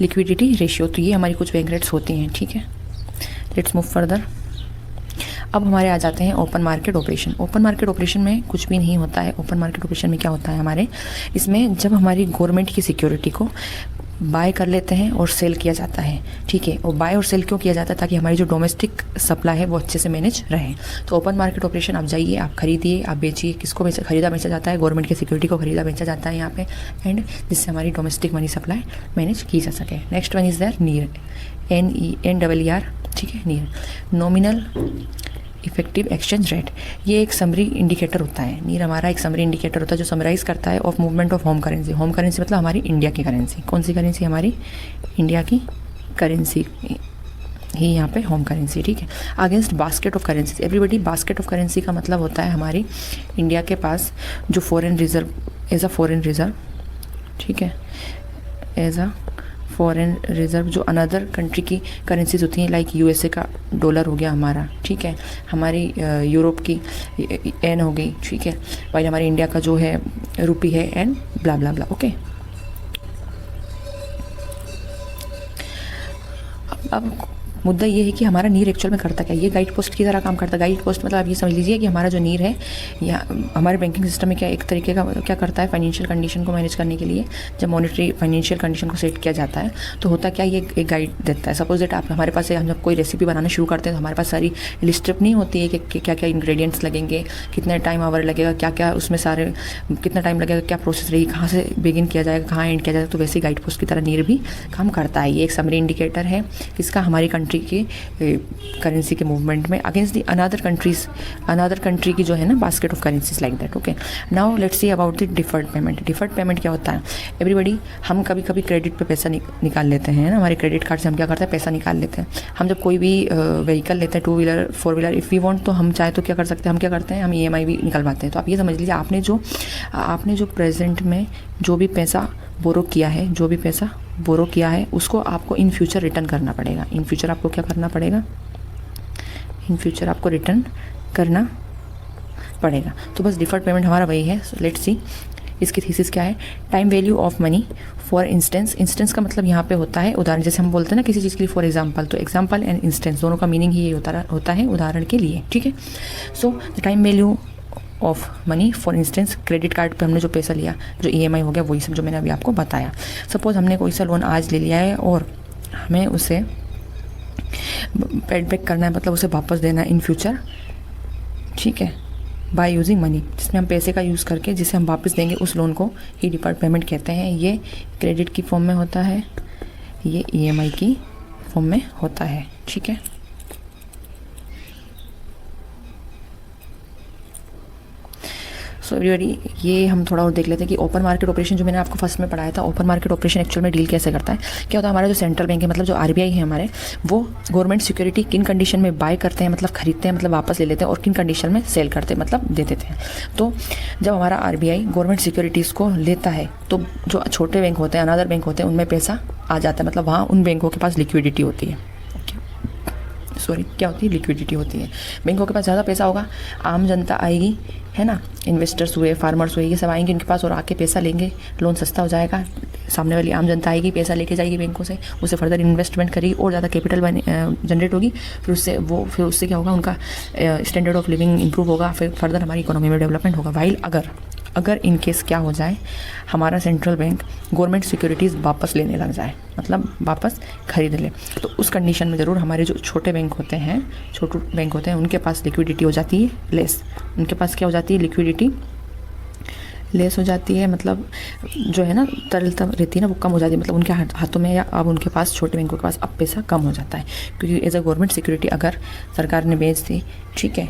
Liquidity ratio, तो ये हमारी कुछ बैंक रेट्स होती हैं, ठीक है। Let's move further. अब हमारे आ जाते हैं open market operation. Open market operation में कुछ भी नहीं होता है। ओपन मार्केट ऑपरेशन में क्या होता है हमारे, इसमें जब हमारी गवर्नमेंट की सिक्योरिटी को बाय कर लेते हैं और सेल किया जाता है, ठीक है। और बाय और सेल क्यों किया जाता है, ताकि हमारी जो डोमेस्टिक सप्लाई है वो अच्छे से मैनेज रहे। तो ओपन मार्केट ऑपरेशन, आप जाइए, आप खरीदिए, आप बेचिए। किसको खरीदा बेचा जाता है, गवर्नमेंट की सिक्योरिटी को खरीदा बेचा जाता है यहाँ पे, एंड जिससे हमारी डोमेस्टिक मनी सप्लाई मैनेज की जा सके। नेक्स्ट वन इज़ देयर नीर, NER, ठीक है, नीर, नॉमिनल इफेक्टिव एक्सचेंज रेट। ये एक समरी इंडिकेटर होता है। नीर हमारा एक समरी इंडिकेटर होता है जो समराइज करता है of movement of home currency. Home currency मतलब हमारी इंडिया की करेंसी। कौन सी करेंसी, हमारी इंडिया की करेंसी ही यहाँ पे होम करेंसी, ठीक है। Against basket of currency, everybody, basket of currency का मतलब होता है हमारी इंडिया के पास जो foreign reserve, as a foreign reserve, ठीक है, एज अ फॉरेन रिजर्व जो अनदर कंट्री की करेंसीज होती हैं, लाइक USA का डॉलर हो गया हमारा, ठीक है, हमारी यूरोप की एन हो गई, ठीक है, वाइल हमारी इंडिया का जो है रुपी है and blah blah blah, okay. अब मुद्दा ये है कि हमारा नीर एक्चुअल में करता क्या है। ये गाइड पोस्ट की तरह काम करता है। गाइड पोस्ट मतलब आप ये समझ लीजिए कि हमारा जो नीर है या हमारे बैंकिंग सिस्टम में क्या एक तरीके का क्या करता है, फाइनेंशियल कंडीशन को मैनेज करने के लिए जब मॉनेटरी फाइनेंशियल कंडीशन को सेट किया जाता है तो होता क्या, ये एक गाइड देता है। सपोज दैट आप हमारे पास हम जब कोई रेसिपी बनाना शुरू करते हैं तो हमारे पास सारी लिस्ट नहीं होती है कि क्या क्या इंग्रेडिएंट्स लगेंगे, कितना टाइम आवर लगेगा, क्या क्या उसमें सारे कितना टाइम लगेगा, क्या प्रोसेस रहेगी, कहाँ से बिगिन किया जाएगा, कहाँ एंड किया जाएगा। तो वैसे गाइड पोस्ट की तरह नीर भी काम करता है। ये एक समरी इंडिकेटर है किसका, हमारी कंट्री के करेंसी के मूवमेंट में अगेंस्ट दी अनदर कंट्री की जो है ना basket of currencies like that, okay. Now let's see about the deferred payment. Deferred payment क्या होता है, एवरीबडी, हम कभी कभी क्रेडिट पे पैसा निकाल लेते हैं ना, हमारे क्रेडिट कार्ड से हम क्या करते हैं, पैसा निकाल लेते हैं। हम जब कोई भी व्हीकल लेते हैं, 2 wheeler 4 wheeler, if we want, तो हम चाहे तो क्या कर सकते हैं, हम क्या करते हैं, हम EMI भी निकलवाते हैं। तो आप ये समझ लीजिए आपने जो प्रेजेंट में जो भी पैसा बोरो किया है, जो भी पैसा बोरो किया है उसको आपको इन फ्यूचर रिटर्न करना पड़ेगा। इन फ्यूचर आपको क्या करना पड़ेगा, इन फ्यूचर आपको रिटर्न करना पड़ेगा। तो बस डिफर्ड पेमेंट हमारा वही है। लेट्स सी इसकी थीसिस क्या है। Time value of money for instance. Instance का मतलब यहाँ पे होता है उदाहरण, जैसे हम बोलते हैं ना किसी चीज़ के लिए फॉर एग्जाम्पल, तो एग्जाम्पल एंड इंस्टेंस दोनों का मीनिंग ही ये होता है उदाहरण के लिए, ठीक है। So the time value of money for instance, credit card पे हमने जो पैसा लिया, जो EMI हो गया, वही सब जो मैंने अभी आपको बताया। सपोज हमने कोई सा लोन आज ले लिया है और हमें उसे पेड बैक करना है, मतलब उसे वापस देना है इन फ्यूचर, ठीक है, बाय यूजिंग मनी, जिसमें हम पैसे का यूज़ करके जिसे हम वापस देंगे उस लोन को ही डिफर्ड पेमेंट कहते हैं। ये क्रेडिट की फॉर्म में होता है, ये EMI की फॉर्म में होता है, ठीक है। सो एवरीबडी, ये हम थोड़ा और देख लेते हैं कि ओपन मार्केट ऑपरेशन जो मैंने आपको फर्स्ट में पढ़ाया था, ओपन मार्केट ऑपरेशन एक्चुअल में डील कैसे करता है। क्या होता है, हमारा जो सेंट्रल बैंक है, मतलब जो RBI है हमारे, वो गवर्नमेंट सिक्योरिटी किन कंडीशन में बाय करते हैं, मतलब खरीदते हैं, मतलब वापस ले लेते हैं, और किन कंडीशन में सेल करते हैं, मतलब दे देते हैं। तो जब हमारा RBI गवर्नमेंट सिक्योरिटीज़ को लेता है तो जो छोटे बैंक होते हैं, अनदर बैंक होते हैं, उनमें पैसा आ जाता है, मतलब वहाँ उन बैंकों के पास लिक्विडिटी होती है, क्या होती है, लिक्विडिटी होती है। बैंकों के पास ज़्यादा पैसा होगा, आम जनता आएगी, है ना, इन्वेस्टर्स हुए, फार्मर्स हुए, ये सब आएंगे उनके पास और आके पैसा लेंगे, लोन सस्ता हो जाएगा, सामने वाली आम जनता आएगी, पैसा लेके जाएगी बैंकों से, उससे फर्दर इन्वेस्टमेंट करेगी और ज़्यादा कैपिटल जनरेट होगी, फिर उससे क्या होगा, उनका स्टैंडर्ड ऑफ लिविंग इंप्रूव होगा, फिर फर्दर हमारी इकोनॉमी में डेवलपमेंट होगा। वाइल अगर इन केस क्या हो जाए, हमारा सेंट्रल बैंक गवर्नमेंट सिक्योरिटीज़ वापस लेने लग जाए, मतलब वापस खरीद ले, तो उस कंडीशन में ज़रूर हमारे जो छोटे बैंक होते हैं उनके पास लिक्विडिटी हो जाती है लेस। उनके पास क्या हो जाती है, लिक्विडिटी लेस हो जाती है, मतलब जो है ना तरलता रहती है ना वो कम हो जाती है, मतलब उनके हाथों में या अब उनके पास, छोटे बैंकों के पास अब पैसा कम हो जाता है, क्योंकि एज अ गवर्नमेंट सिक्योरिटी अगर सरकार ने बेच दी, ठीक है,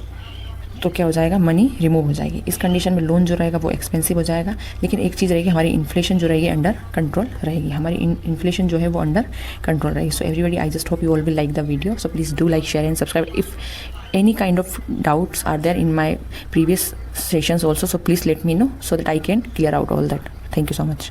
तो क्या हो जाएगा, मनी रिमूव हो जाएगी। इस कंडीशन में लोन जो रहेगा वो एक्सपेंसिव हो जाएगा, लेकिन एक चीज़ रहेगी, हमारी इन्फ्लेशन जो रहेगी अंडर कंट्रोल रहेगी, हमारी इन्फ्लेशन जो है वो अंडर कंट्रोल रहेगी। So everybody, I just hope you all will like the video, so please do like, share and subscribe. If any kind of doubts are there in my previous sessions also, so please let me know so that I can clear out all that. Thank you so much.